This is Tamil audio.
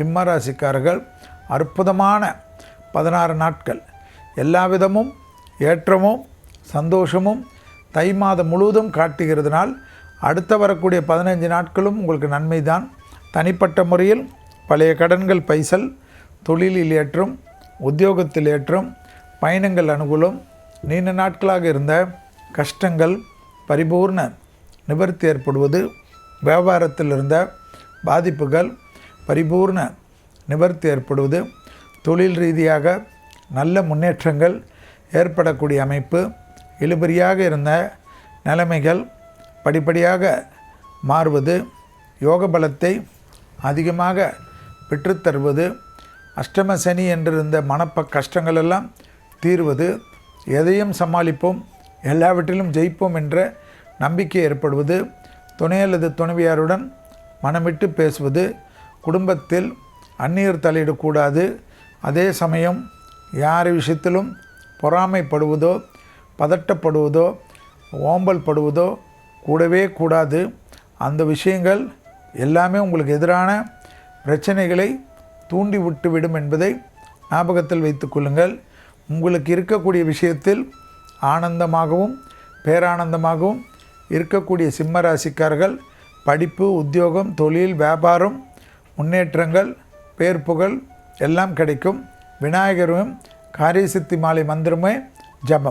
சிம்ம ராசிக்காரர்கள் அற்புதமான 16 நாட்கள் எல்லா விதமும் ஏற்றமும் சந்தோஷமும் தை மாதம் முழுவதும் காட்டுகிறதுனால் அடுத்த வரக்கூடிய 15 நாட்களும் உங்களுக்கு நன்மை தான். தனிப்பட்ட முறையில் பழைய கடன்கள் பைசல், தொழிலில் ஏற்றம், உத்தியோகத்தில் ஏற்றம், பயணங்கள் அனுகூலம், நீண்ட நாட்களாக இருந்த கஷ்டங்கள் பரிபூர்ண நிவர்த்தி ஏற்படுவது, வியாபாரத்தில் இருந்த பாதிப்புகள் பரிபூர்ண நிவர்த்தி ஏற்படுவது, தொழில் ரீதியாக நல்ல முன்னேற்றங்கள் ஏற்படக்கூடிய அமைப்பு, இழுபறியாக இருந்த நிலைமைகள் படிப்படியாக மாறுவது, யோக பலத்தை அதிகமாக பெற்றுத்தருவது, அஷ்டம சனி என்றிருந்த கஷ்டங்களெல்லாம் தீர்வது, எதையும் சமாளிப்போம், எல்லாவற்றிலும் ஜெயிப்போம் என்ற நம்பிக்கை ஏற்படுவது, துணை அல்லது துணைவியாருடன் மனமிட்டு பேசுவது, குடும்பத்தில் அந்நியர் தலையிடக்கூடாது, அதே சமயம் யார் விஷயத்திலும் பொறாமைப்படுவதோ பதட்டப்படுவதோ ஓம்பல் படுவதோ கூடவே கூடாது. அந்த விஷயங்கள் எல்லாமே உங்களுக்கு எதிரான பிரச்சனைகளை தூண்டி விட்டுவிடும் என்பதை ஞாபகத்தில் வைத்து கொள்ளுங்கள். உங்களுக்கு இருக்கக்கூடிய விஷயத்தில் ஆனந்தமாகவும் பேரானந்தமாகவும் இருக்கக்கூடிய சிம்ம ராசிக்காரர்கள் படிப்பு, உத்தியோகம், தொழில், வியாபாரம், முன்னேற்றங்கள், பேர் புகழ் எல்லாம் கிடைக்கும். விநாயகரும் காரியசித்தி மாலை மந்திரமே ஜபம்.